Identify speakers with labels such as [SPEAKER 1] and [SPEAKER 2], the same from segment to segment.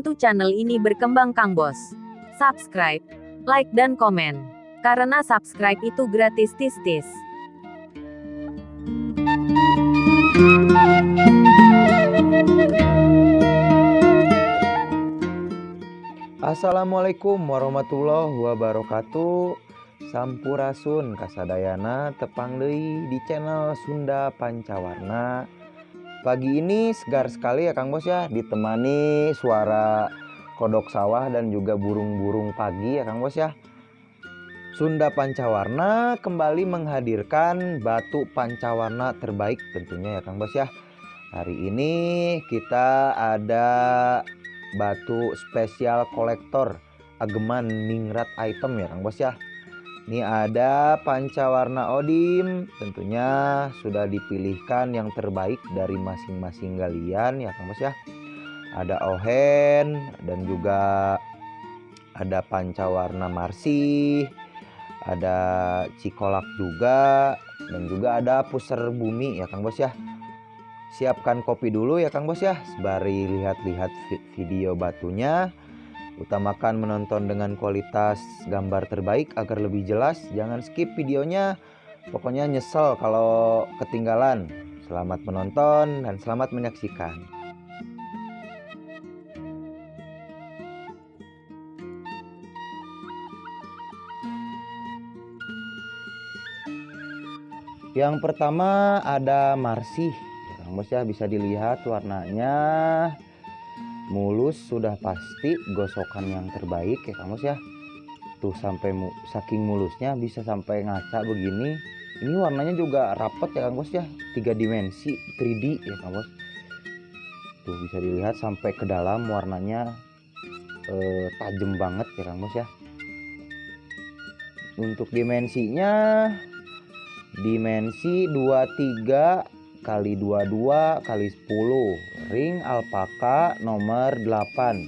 [SPEAKER 1] Bantu channel ini berkembang Kang Bos. Subscribe, like dan komen. Karena subscribe itu gratis tis-tis.
[SPEAKER 2] Assalamualaikum warahmatullahi wabarakatuh. Sampurasun kasadayana tepang deui di channel Sunda Pancawarna. Pagi ini segar sekali ya Kang Bos ya, ditemani suara kodok sawah dan juga burung-burung pagi ya Kang Bos ya. Sunda Pancawarna kembali menghadirkan batu pancawarna terbaik tentunya ya Kang Bos ya. Hari ini kita ada batu spesial kolektor Ageman Ningrat item ya Kang Bos ya. Ini ada pancawarna Odim, tentunya sudah dipilihkan yang terbaik dari masing-masing galian ya Kang Bos ya. Ada Ohen dan juga ada pancawarna Marsi, ada Cikolak juga, dan juga ada Puser Bumi ya Kang Bos ya. Siapkan kopi dulu ya Kang Bos ya, sembari lihat-lihat video batunya. Utamakan menonton dengan kualitas gambar terbaik agar lebih jelas. Jangan skip videonya, pokoknya nyesel kalau ketinggalan. Selamat menonton dan selamat menyaksikan. Yang pertama ada Marsi ya Kang Bos ya, bisa dilihat warnanya mulus, sudah pasti gosokan yang terbaik ya Kang Bos ya. Tuh sampai saking mulusnya bisa sampai ngaca begini. Ini warnanya juga rapet ya Kang Bos ya, 3 dimensi 3D ya Kang Bos. Tuh bisa dilihat sampai ke dalam warnanya tajam banget ya Kang Bos ya. Untuk dimensinya dimensi 23 kali 22 kali 10, ring alpaka nomor 8.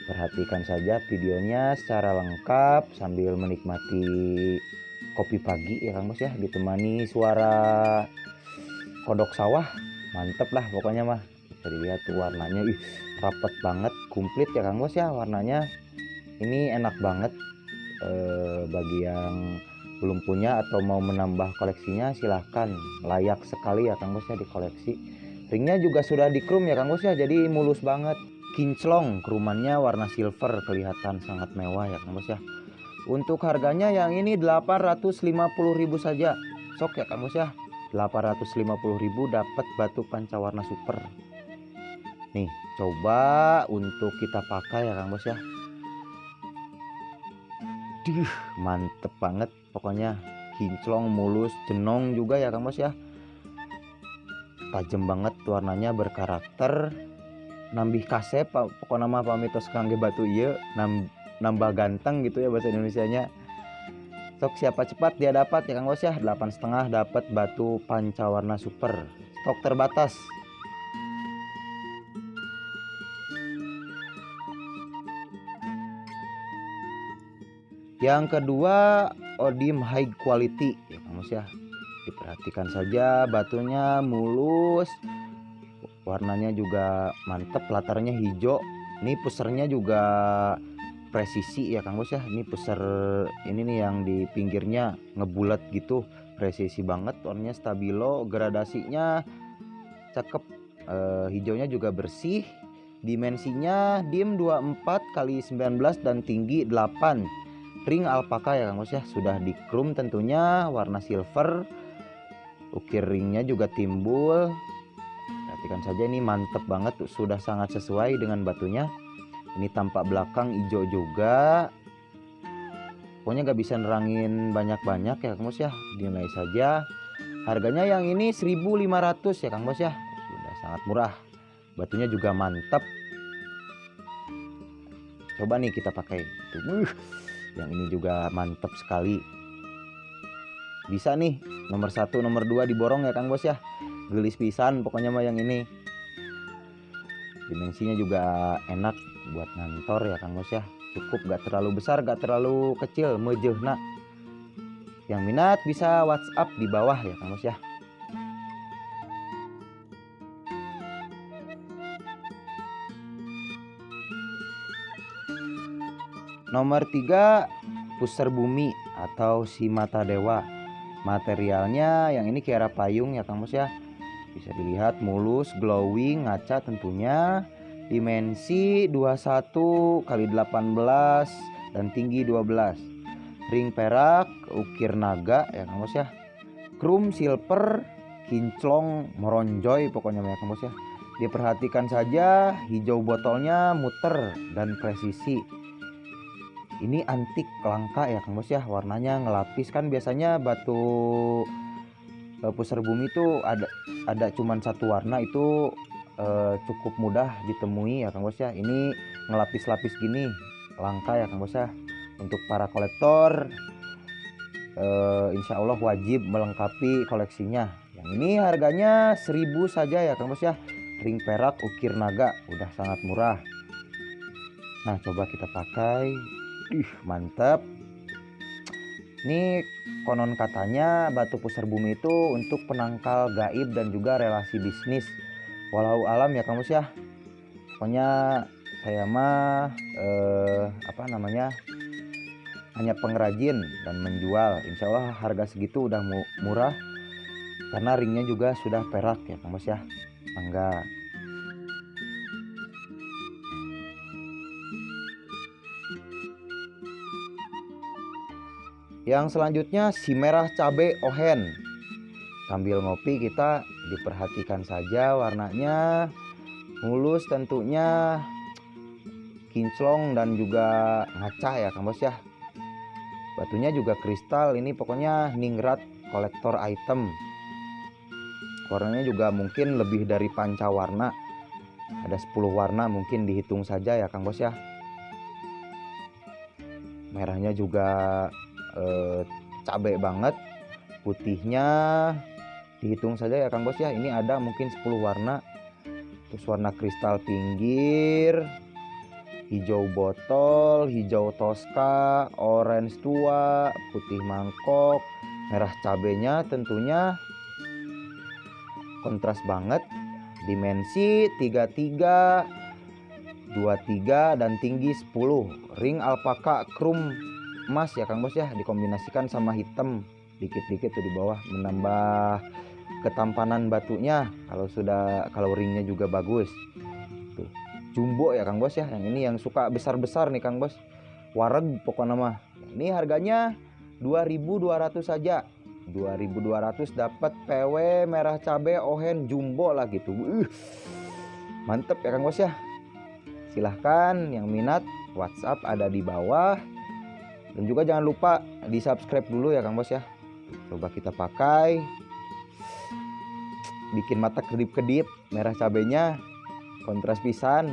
[SPEAKER 2] Perhatikan saja videonya secara lengkap sambil menikmati kopi pagi ya Kang Bos ya, ditemani suara kodok sawah. Mantep lah pokoknya mah. Bisa dilihat tuh warnanya rapet banget, komplit ya Kang Bos ya warnanya. Ini enak banget bagi yang belum punya atau mau menambah koleksinya, silahkan, layak sekali ya Kang Bos ya dikoleksi. Ringnya juga sudah di chrome ya Kang Bos ya, jadi mulus banget. Kinclong, kerumannya warna silver, kelihatan sangat mewah ya Kang Bos ya. Untuk harganya yang ini 850.000 saja. Sok ya Kang Bos ya, 850.000 dapat batu pancawarna super. Nih coba untuk kita pakai ya Kang Bos ya. Mantep banget pokoknya, kinclong, mulus, jenong juga ya Kang Bos ya. Tajam banget warnanya, berkarakter, nambih kasep pokoknya mah pamitos kangge batu iya, nambah ganteng gitu ya bahasa Indonesianya. Stok siapa cepat dia dapat ya Kang Bos ya, 8,5 dapat batu pancawarna super. Stok terbatas. Yang kedua Odim high quality ya Kang Bos ya. Diperhatikan saja batunya mulus, warnanya juga mantep, latarnya hijau. Ini pusernya juga presisi ya Kang Bos ya. Ini puser ini nih yang di pinggirnya ngebulat gitu, presisi banget. Warnanya stabilo, gradasinya cakep, hijaunya juga bersih. Dimensinya dim 24 kali 19 dan tinggi 8. Ring alpaka ya Kang Bos ya, sudah di chrome tentunya, warna silver. Ukir ringnya juga timbul. Perhatikan saja, ini mantep banget, sudah sangat sesuai dengan batunya. Ini tampak belakang hijau juga. Pokoknya gak bisa nerangin banyak-banyak ya Kang Bos ya. Dinilai saja. Harganya yang ini 1.500 ya Kang Bos ya. Sudah sangat murah. Batunya juga mantap. Coba nih kita pakai. Yang ini juga mantap sekali. Bisa nih nomor 1 nomor 2 diborong ya Kang Bos ya. Gelis pisan pokoknya mah yang ini. Dimensinya juga enak buat ngantor ya Kang Bos ya. Cukup, gak terlalu besar gak terlalu kecil, mejehna. Yang minat bisa WhatsApp di bawah ya Kang Bos ya. Nomor 3 pusar bumi atau si mata dewa. Materialnya yang ini kiara payung ya Kang Bos ya. Bisa dilihat mulus, glowing, ngaca tentunya. Dimensi 21 kali 18 dan tinggi 12. Ring perak, ukir naga ya Kang Bos ya. Krum silver, kinclong, meronjoy pokoknya ya Kang Bos ya. Diperhatikan saja hijau botolnya muter dan presisi. Ini antik langka ya Kang Bos ya, warnanya ngelapis. Kan biasanya batu pusar bumi itu ada cuman satu warna itu cukup mudah ditemui ya Kang Bos ya. Ini ngelapis-lapis gini langka ya Kang Bos ya. Untuk para kolektor insya Allah wajib melengkapi koleksinya. Yang ini harganya 1000 saja ya Kang Bos ya. Ring perak ukir naga udah sangat murah. Nah coba kita pakai. Mantap. Ini konon katanya batu pusar bumi itu untuk penangkal gaib dan juga relasi bisnis. Walau alam ya Kang Bos ya. Pokoknya saya mah hanya pengrajin dan menjual. Insya Allah harga segitu udah murah karena ringnya juga sudah perak ya Kang Bos ya. Mangga. Yang selanjutnya si merah cabe ohen. Sambil ngopi kita diperhatikan saja warnanya mulus tentunya, kinclong dan juga ngaca ya Kang Bos ya. Batunya juga kristal, ini pokoknya ningrat kolektor item. Warnanya juga mungkin lebih dari pancawarna. Ada 10 warna mungkin dihitung saja ya Kang Bos ya. Merahnya juga cabai banget, putihnya dihitung saja ya Kang Bos ya. Ini ada mungkin 10 warna. Terus warna kristal pinggir, hijau botol, hijau toska, orange tua, putih mangkok, merah cabenya tentunya kontras banget. Dimensi 33, 23 dan tinggi 10. Ring alpaka krum emas ya Kang Bos ya, dikombinasikan sama hitam dikit-dikit tuh di bawah menambah ketampanan batunya. Kalau ringnya juga bagus. Tuh, jumbo ya Kang Bos ya. Yang ini yang suka besar-besar nih Kang Bos. Wareg pokoknya mah. Ini harganya 2.200 saja. 2.200 dapat PW merah cabe ohen jumbo lah gitu. Mantep ya Kang Bos ya. Silahkan yang minat WhatsApp ada di bawah. Dan juga jangan lupa di subscribe dulu ya Kang Bos ya. Coba kita pakai. Bikin mata kedip-kedip. Merah cabenya kontras pisan.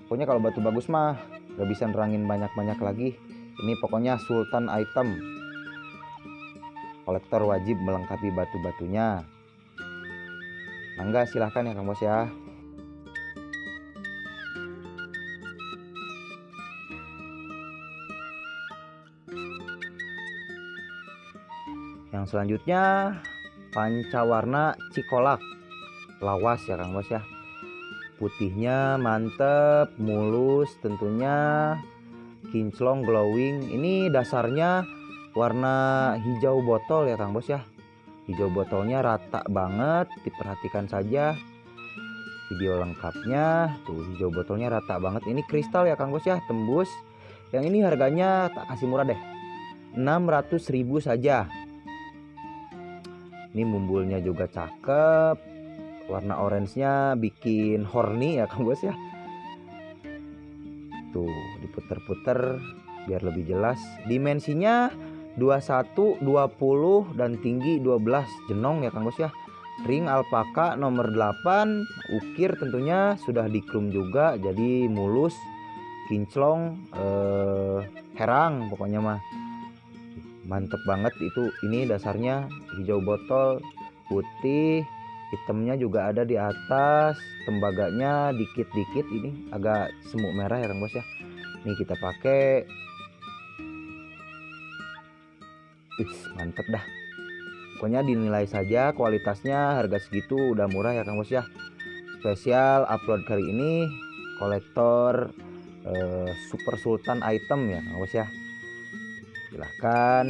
[SPEAKER 2] Pokoknya kalau batu bagus mah gak bisa nerangin banyak-banyak lagi. Ini pokoknya sultan item. Kolektor wajib melengkapi batu-batunya. Mangga silahkan ya Kang Bos ya. Yang selanjutnya pancawarna cikolak lawas ya Kang Bos ya. Putihnya mantep, mulus tentunya, kinclong glowing. Ini dasarnya warna hijau botol ya Kang Bos ya. Hijau botolnya rata banget, diperhatikan saja video lengkapnya. Tuh hijau botolnya rata banget. Ini kristal ya Kang Bos ya, tembus. Yang ini harganya tak kasih murah deh, 600.000 saja. Ini bumbulnya juga cakep. Warna orange-nya bikin horny ya Kang Bos ya. Tuh diputer-puter biar lebih jelas. Dimensinya 21, 20 dan tinggi 12. Jenong ya Kang Bos ya. Ring alpaka nomor 8. Ukir tentunya sudah dikrum juga jadi mulus, kinclong, herang pokoknya mah. Mantep banget itu. Ini dasarnya hijau botol, putih, hitamnya juga ada di atas, tembaganya dikit-dikit. Ini agak semu merah ya Kang Bos ya. Nih kita pakai. Mantep dah. Pokoknya dinilai saja kualitasnya, harga segitu udah murah ya Kang Bos ya. Spesial upload kali ini kolektor Super Sultan item ya Kang Bos ya. Silahkan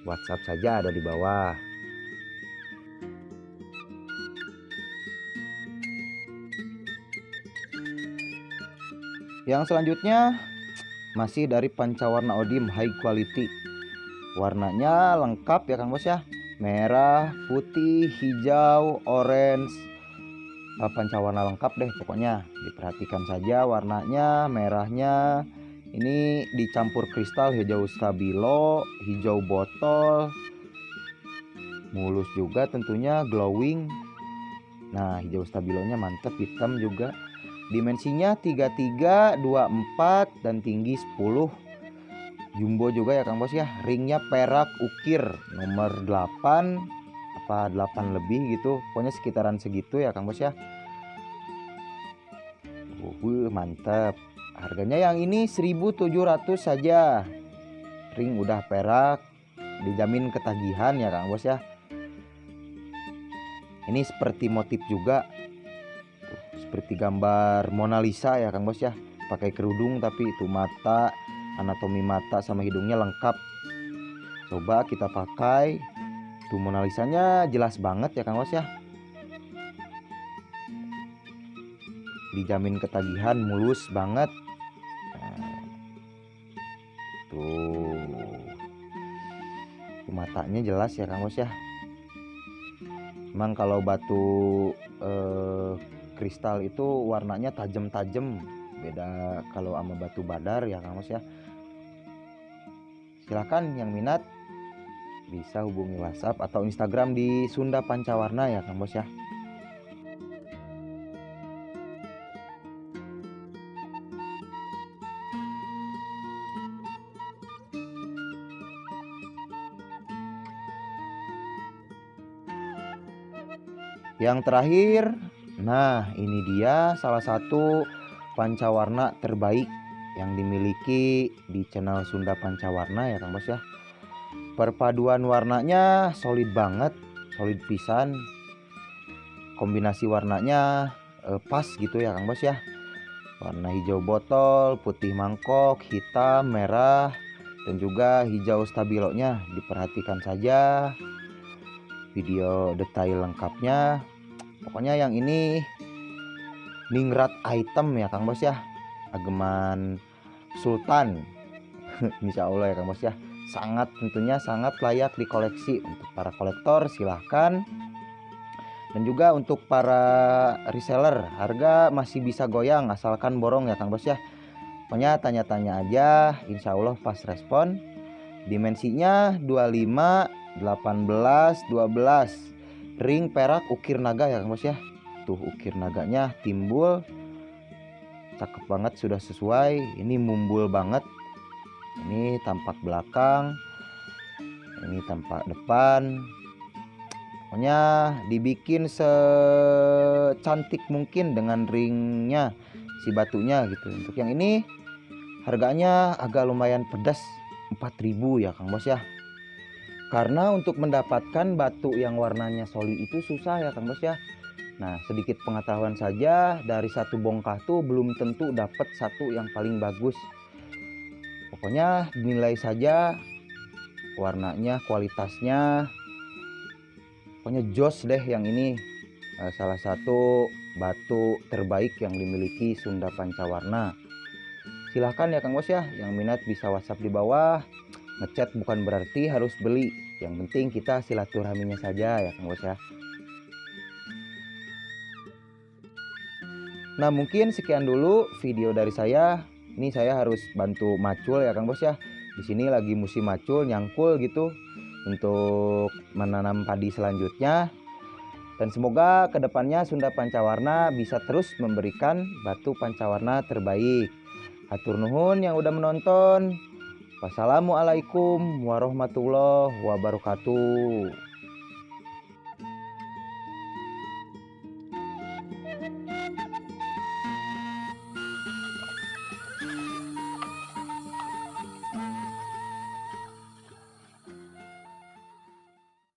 [SPEAKER 2] WhatsApp saja, ada di bawah. Yang selanjutnya masih dari pancawarna Odim high quality. Warnanya lengkap ya Kang Bos ya. Merah, putih, hijau, orange. Pancawarna lengkap deh pokoknya. Diperhatikan saja warnanya, merahnya. Ini dicampur kristal hijau stabilo, hijau botol. Mulus juga tentunya, glowing. Nah, hijau stabilonya mantep, hitam juga. Dimensinya 33, 24 dan tinggi 10. Jumbo juga ya Kang Bos ya. Ringnya perak ukir nomor 8 apa 8 lebih gitu. Pokoknya sekitaran segitu ya Kang Bos ya. Mantap. Harganya yang ini 1.700 saja. Ring udah perak, dijamin ketagihan ya Kang Bos ya. Ini seperti motif juga. Seperti gambar Mona Lisa ya Kang Bos ya. Pakai kerudung tapi itu mata, anatomi mata sama hidungnya lengkap. Coba kita pakai. Tuh Mona Lisanya jelas banget ya Kang Bos ya. Dijamin ketagihan, mulus banget. Nah, tuh matanya jelas ya Kang Bos ya. Emang kalau batu kristal itu warnanya tajam-tajam, beda kalau sama batu badar ya Kang Bos ya. Silahkan yang minat bisa hubungi WhatsApp atau Instagram di Sunda Pancawarna ya Kang Bos ya. Yang terakhir, nah ini dia salah satu pancawarna terbaik yang dimiliki di channel Sunda Pancawarna ya Kang Bos ya. Perpaduan warnanya solid banget, solid pisan. Kombinasi warnanya pas gitu ya Kang Bos ya. Warna hijau botol, putih mangkok, hitam, merah, dan juga hijau stabilonya. Diperhatikan saja video detail lengkapnya. Pokoknya yang ini ningrat item ya Kang Bos ya. Ageman Sultan. Insya Allah ya Kang Bos ya. Tentunya sangat layak dikoleksi untuk para kolektor, silahkan. Dan juga untuk para reseller, harga masih bisa goyang asalkan borong ya Kang Bos ya. Pokoknya tanya-tanya aja, insya Allah pas respon. Dimensinya 25, 18, 12. Ring perak ukir naga ya Kang Bos ya. Tuh ukir naganya timbul. Cakep banget, sudah sesuai. Ini mumbul banget. Ini tampak belakang, ini tampak depan. Pokoknya dibikin secantik mungkin dengan ringnya, si batunya gitu. Untuk yang ini harganya agak lumayan pedas, 4.000 ya Kang Bos ya. Karena untuk mendapatkan batu yang warnanya solid itu susah ya Kang Bos ya. Nah, sedikit pengetahuan saja, dari satu bongkah tuh belum tentu dapat satu yang paling bagus. Pokoknya dinilai saja warnanya, kualitasnya. Pokoknya jos deh yang ini. Salah satu batu terbaik yang dimiliki Sunda Pancawarna. Silahkan ya Kang Bos ya, yang minat bisa WhatsApp di bawah. Ngechat bukan berarti harus beli. Yang penting kita silaturahminya saja ya Kang Bos ya. Nah, mungkin sekian dulu video dari saya. Ini saya harus bantu macul ya Kang Bos ya. Di sini lagi musim macul, nyangkul gitu untuk menanam padi selanjutnya. Dan semoga kedepannya Sunda Pancawarna bisa terus memberikan batu pancawarna terbaik. Hatur nuhun yang udah menonton. Wassalamualaikum warahmatullahi wabarakatuh.